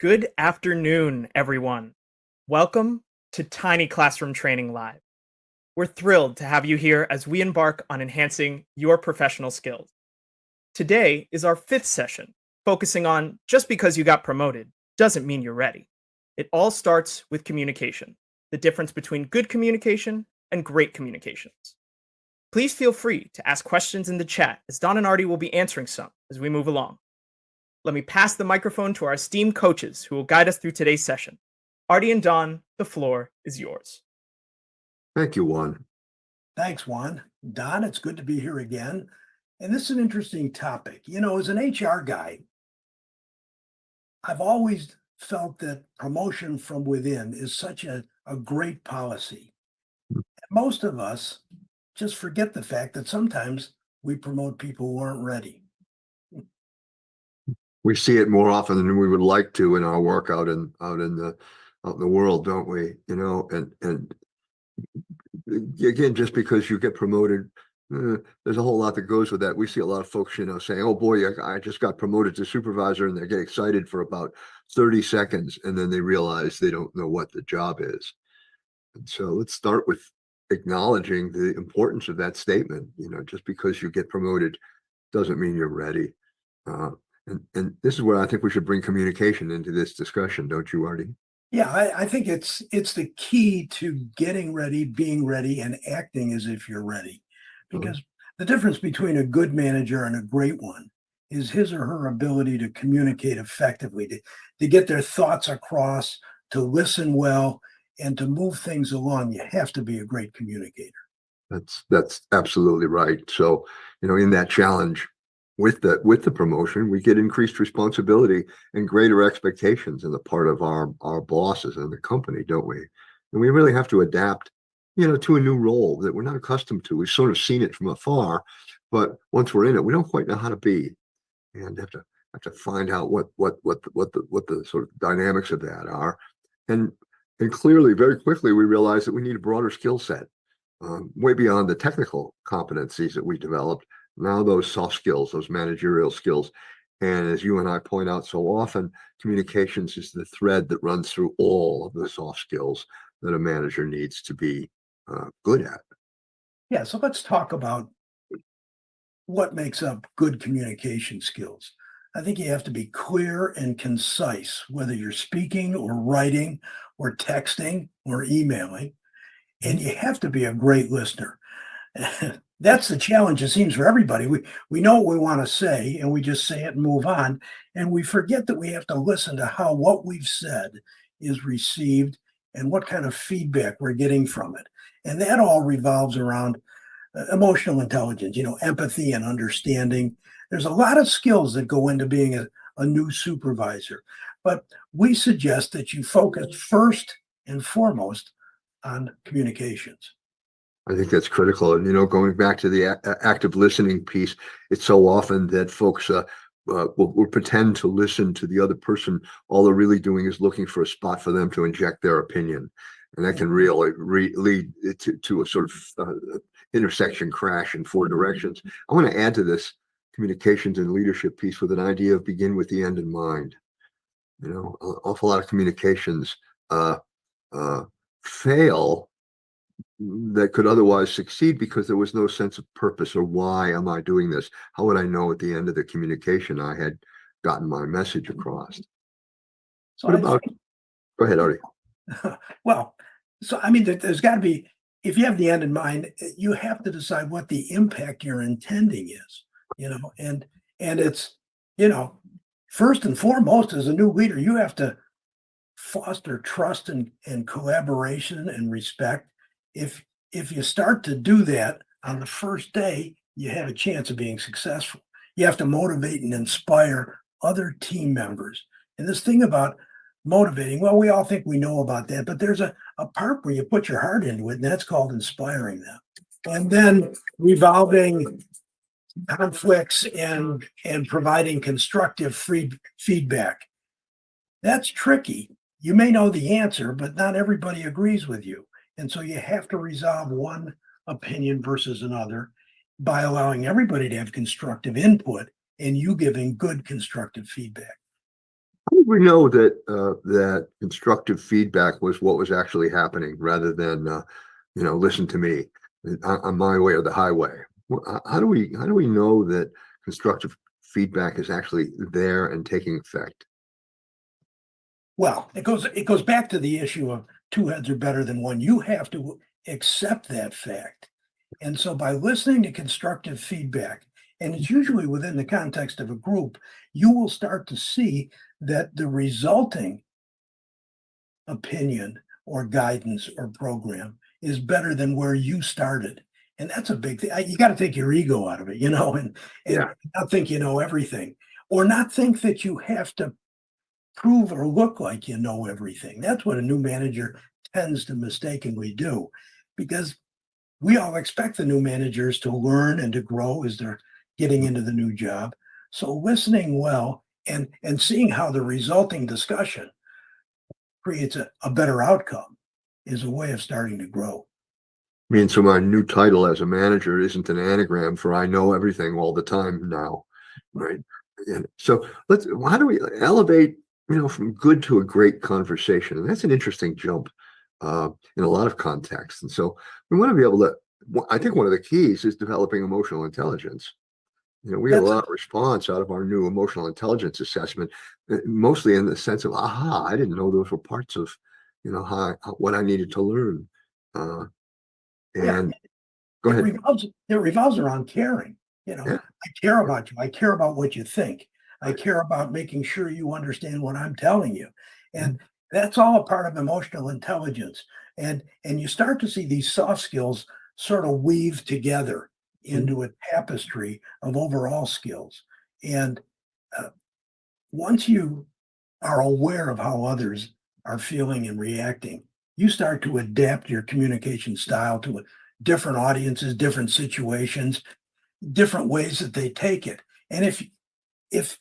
Good afternoon, everyone. Welcome to Tiny Classroom Training Live. We're thrilled to have you here as we embark on enhancing your professional skills. Today is our fifth session, focusing on just because you got promoted doesn't mean you're ready. It all starts with communication, the difference between good communication and great communications. Please feel free to ask questions in the chat, as Don and Artie will be answering some as we move along. Let me pass the microphone to our esteemed coaches who will guide us through today's session. Artie and Don, the floor is yours. Thank you, Juan. Thanks, Juan. Don, it's good to be here again. And this is an interesting topic. You know, as an HR guy, I've always felt that promotion from within is such a great policy. And most of us just forget the fact that sometimes we promote people who aren't ready. We see it more often than we would like to in our work out in the world, don't we? You know, and again, just because you get promoted, there's a whole lot that goes with that. We see a lot of folks, you know, saying, "Oh boy, I just got promoted to supervisor," and they get excited for about 30 seconds, and then they realize they don't know what the job is. And so let's start with acknowledging the importance of that statement. You know, just because you get promoted doesn't mean you're ready. And this is where I think we should bring communication into this discussion, don't you, Artie? Yeah, I think it's the key to getting ready, being ready, and acting as if you're ready. Because the difference between a good manager and a great one is his or her ability to communicate effectively, to get their thoughts across, to listen well, and to move things along. You have to be a great communicator. That's absolutely right. So, you know, in that challenge with the promotion, we get increased responsibility and greater expectations on the part of our bosses and the company, don't we? And we really have to adapt, you know, to a new role that we're not accustomed to. We've sort of seen it from afar, but once we're in it, we don't quite know how to be, and have to find out what the sort of dynamics of that are, and clearly, very quickly, we realize that we need a broader skill set, way beyond the technical competencies that we developed. Now those soft skills, those managerial skills. And as you and I point out so often, communications is the thread that runs through all of the soft skills that a manager needs to be good at. Yeah, so let's talk about what makes up good communication skills. I think you have to be clear and concise, whether you're speaking or writing or texting or emailing, and you have to be a great listener. That's the challenge, it seems, for everybody. We know what we want to say, and we just say it and move on. And we forget that we have to listen to how what we've said is received and what kind of feedback we're getting from it. And that all revolves around emotional intelligence, you know, empathy and understanding. There's a lot of skills that go into being a new supervisor. But we suggest that you focus first and foremost on communications. I think that's critical. And, you know, going back to the active listening piece, it's so often that folks will pretend to listen to the other person. All they're really doing is looking for a spot for them to inject their opinion. And that can really lead to a sort of intersection crash in four directions. I want to add to this communications and leadership piece with an idea of begin with the end in mind. You know, an awful lot of communications fail that could otherwise succeed because there was no sense of purpose, or why am I doing this? How would I know at the end of the communication I had gotten my message across? So What about, go ahead, Artie. well, so I mean, there's got to be, if you have the end in mind, you have to decide what the impact you're intending is, you know, and it's, you know, first and foremost, as a new leader, you have to foster trust and collaboration and respect. If you start to do that on the first day, you have a chance of being successful. You have to motivate and inspire other team members. And this thing about motivating, well, we all think we know about that, but there's a part where you put your heart into it, and that's called inspiring them. And then revolving conflicts and providing constructive feedback. That's tricky. You may know the answer, but not everybody agrees with you. And so you have to resolve one opinion versus another by allowing everybody to have constructive input and you giving good constructive feedback. did we know that that constructive feedback was what was actually happening rather than listen to me on my way or the highway? How do we know that constructive feedback is actually there and taking effect? Well, it goes back to the issue of two heads are better than one. You have to accept that fact. And so by listening to constructive feedback, and it's usually within the context of a group, you will start to see that the resulting opinion or guidance or program is better than where you started. And that's a big thing. You got to take your ego out of it, and Yeah. not think you know everything, or not think that you have to prove or look like you know everything. That's what a new manager tends to mistakenly do, because we all expect the new managers to learn and to grow as they're getting into the new job. So listening well and seeing how the resulting discussion creates a better outcome is a way of starting to grow. I mean, so my new title as a manager isn't an anagram for I know everything all the time now, right? And so how do we elevate, from good to a great conversation? And that's an interesting jump in a lot of contexts. And so we want to be able to, I think one of the keys is developing emotional intelligence. We had a That's lot of response out of our new emotional intelligence assessment, mostly in the sense of, aha, I didn't know those were parts of, what I needed to learn. Uh, yeah, and go it ahead. revolves around caring. Yeah. I care about you. I care about what you think. I care about making sure you understand what I'm telling you. And that's all a part of emotional intelligence. And you start to see these soft skills sort of weave together Mhm. into a tapestry of overall skills. And uh, once you are aware of how others are feeling and reacting, you start to adapt your communication style to different audiences, different situations, different ways that they take it. And if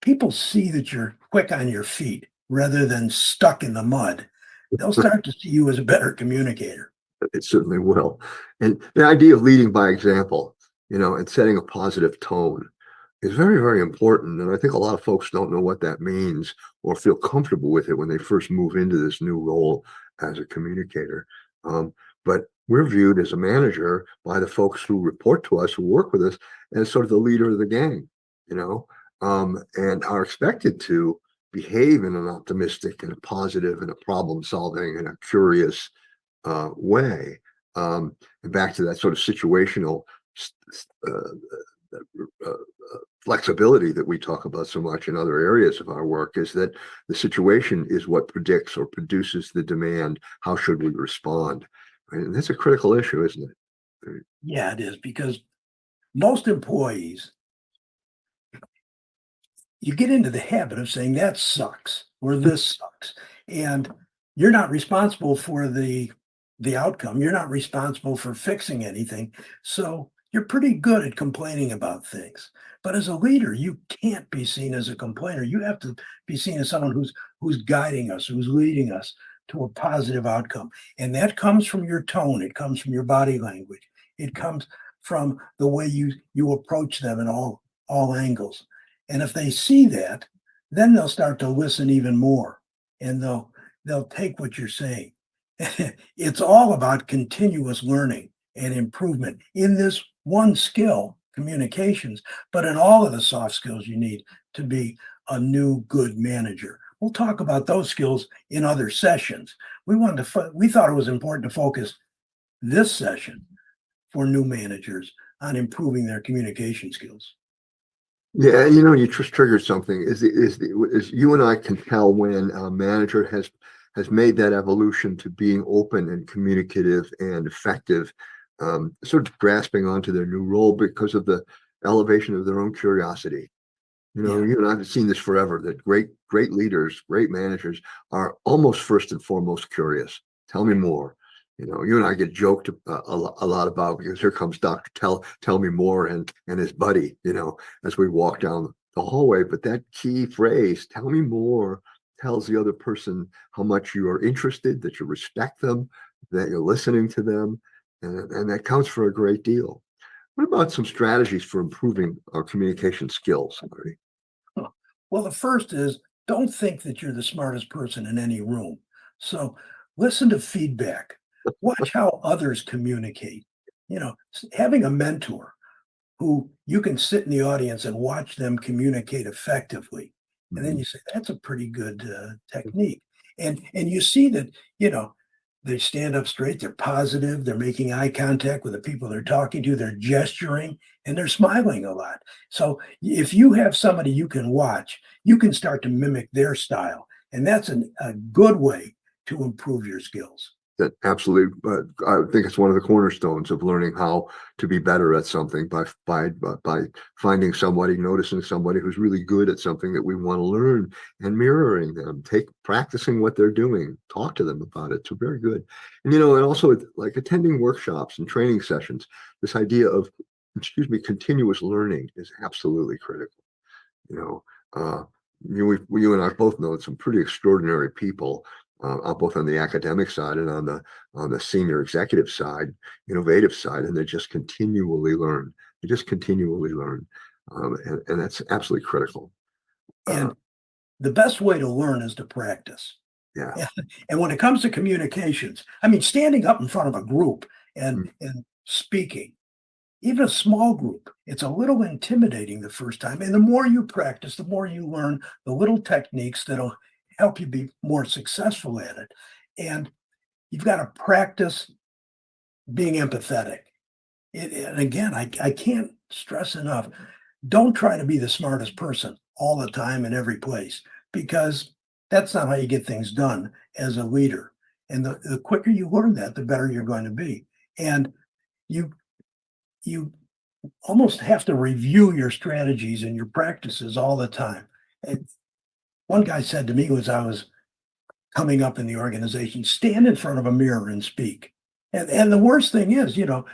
people see that you're quick on your feet rather than stuck in the mud, they'll start to see you as a better communicator. It certainly will. And the idea of leading by example, and setting a positive tone is very, very important. And I think a lot of folks don't know what that means or feel comfortable with it when they first move into this new role as a communicator. But we're viewed as a manager by the folks who report to us, who work with us, as sort of the leader of the gang, and are expected to behave in an optimistic and a positive and a problem solving and a curious way. And back to that sort of situational uh, uh, flexibility that we talk about so much in other areas of our work, is that the situation is what predicts or produces the demand. How should we respond? And that's a critical issue, isn't it? Yeah, it is, because most employees, you get into the habit of saying that sucks or this sucks. And you're not responsible for the outcome. You're not responsible for fixing anything. So you're pretty good at complaining about things. But as a leader, you can't be seen as a complainer. You have to be seen as someone who's guiding us, who's leading us to a positive outcome. And that comes from your tone, it comes from your body language, it comes from the way you approach them in all angles. And if they see that, then they'll start to listen even more, and they'll take what you're saying. It's all about continuous learning and improvement in this one skill, communications, but in all of the soft skills you need to be a new good manager. We'll talk about those skills in other sessions. We thought it was important to focus this session for new managers on improving their communication skills. Yeah, you just triggered something. Is you and I can tell when a manager has made that evolution to being open and communicative and effective, sort of grasping onto their new role because of the elevation of their own curiosity. Yeah. You and I have seen this forever, that great leaders, great managers are almost first and foremost curious. Tell me more. You and I get joked a lot about, because here comes Dr. Tell me more, and his buddy, as we walk down the hallway. But that key phrase, tell me more, tells the other person how much you are interested, that you respect them, that you're listening to them. And that counts for a great deal. What about some strategies for improving our communication skills, Marty? Well, the first is don't think that you're the smartest person in any room. So listen to feedback. Watch how others communicate. Having a mentor who you can sit in the audience and watch them communicate effectively. And then Mhm. you say, that's a pretty good technique. And you see that, they stand up straight, they're positive, they're making eye contact with the people they're talking to, they're gesturing, and they're smiling a lot. So if you have somebody you can watch, you can start to mimic their style. And that's a good way to improve your skills. That absolutely, I think it's one of the cornerstones of learning how to be better at something by finding somebody, noticing somebody who's really good at something that we want to learn and mirroring them, practicing what they're doing, talk to them about it. So very good. And and also like attending workshops and training sessions, this idea of, excuse me, continuous learning is absolutely critical. You know, uh, you and I both know some pretty extraordinary people, both on the academic side and on the senior executive side, innovative side, and they just continually learn. They just continually learn, and that's absolutely critical. Uh, And the best way to learn is to practice. yeah, Yeah, and when it comes to communications, I mean, standing up in front of a group Mm, and speaking, even a small group, it's a little intimidating the first time. And the more you practice, the more you learn the little techniques that'll help you be more successful at it. And you've got to practice being empathetic. And again, I can't stress enough, don't try to be the smartest person all the time in every place, because that's not how you get things done as a leader. And the quicker you learn that, the better you're going to be. And you you almost have to review your strategies and your practices all the time. And one guy said to me as I was coming up in the organization, stand in front of a mirror and speak. And the worst thing is, you're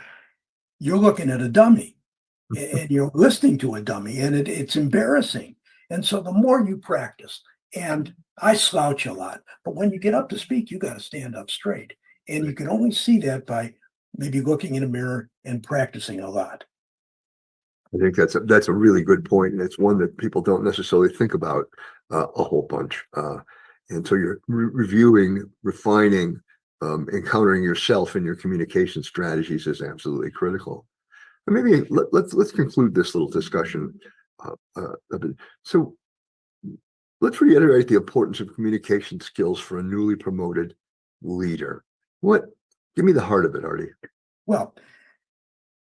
looking at a dummy and you're listening to a dummy, and it's embarrassing. And so the more you practice, and I slouch a lot, but when you get up to speak, you got to stand up straight. And you can only see that by maybe looking in a mirror and practicing a lot. I think that's a really good point, and it's one that people don't necessarily think about a whole bunch. And so you're reviewing, refining, encountering yourself in your communication strategies is absolutely critical. And maybe let's conclude this little discussion. A bit. So let's reiterate the importance of communication skills for a newly promoted leader. What? Give me the heart of it, Artie. Well,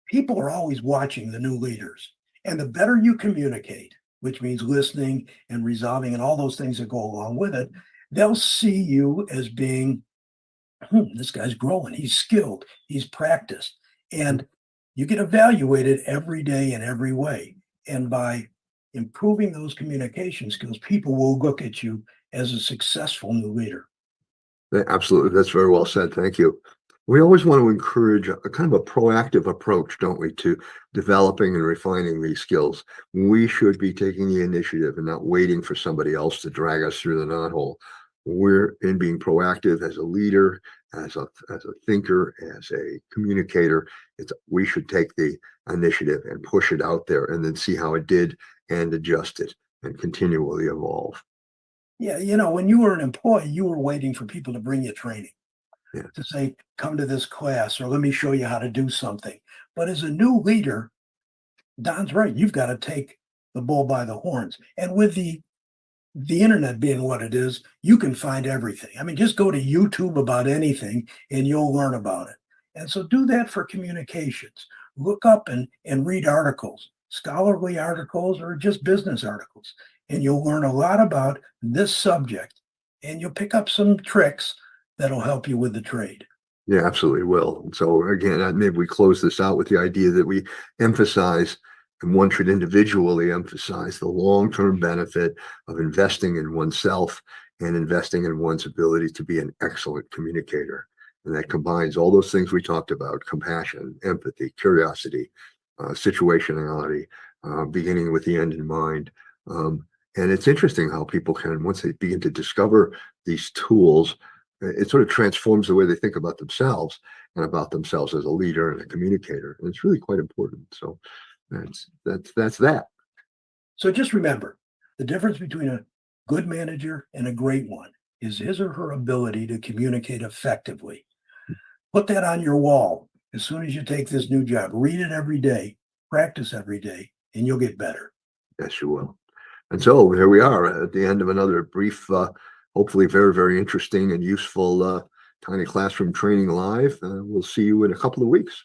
people are always watching the new leaders. And the better you communicate, which means listening and resolving and all those things that go along with it, they'll see you as being, this guy's growing, he's skilled, he's practiced. And you get evaluated every day in every way. And by improving those communication skills, people will look at you as a successful new leader. Absolutely, that's very well said. Thank you. We always want to encourage a kind of a proactive approach, don't we, to developing and refining these skills. We should be taking the initiative and not waiting for somebody else to drag us through the knothole. We're in being proactive as a leader, as a thinker, as a communicator. We should take the initiative and push it out there and then see how it did and adjust it and continually evolve. Yeah, when you were an employee, you were waiting for people to bring you training, Yeah. to say, come to this class or let me show you how to do something. But as a new leader, Don's right. You've got to take the bull by the horns. And with the internet being what it is, you can find everything. I mean, just go to YouTube about anything and you'll learn about it. And so do that for communications. Look up and read articles, scholarly articles or just business articles. And you'll learn a lot about this subject. And you'll pick up some tricks that'll help you with the trade. Yeah, absolutely will. So again, maybe we close this out with the idea that we emphasize, and one should individually emphasize the long-term benefit of investing in oneself and investing in one's ability to be an excellent communicator. And that combines all those things we talked about: compassion, empathy, curiosity, situationality, beginning with the end in mind. And it's interesting how people can, once they begin to discover these tools, it sort of transforms the way they think about themselves and about themselves as a leader and a communicator. And it's really quite important. So that's that. So just remember the difference between a good manager and a great one is his or her ability to communicate effectively. Put that on your wall as soon as you take this new job. Read it every day, practice every day, and you'll get better. Yes, you will. And so here we are at the end of another brief, hopefully very, very interesting and useful Tiny Classroom Training Live. We'll see you in a couple of weeks.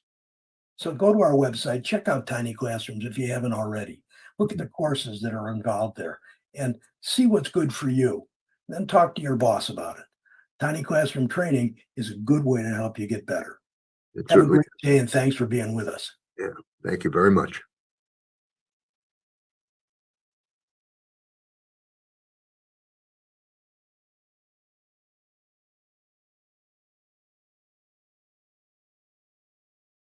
So go to our website, check out Tiny Classrooms if you haven't already. Look at the courses that are involved there and see what's good for you. Then talk to your boss about it. Tiny Classroom Training is a good way to help you get better. It Have a certainly, great day and thanks for being with us. thank you very much.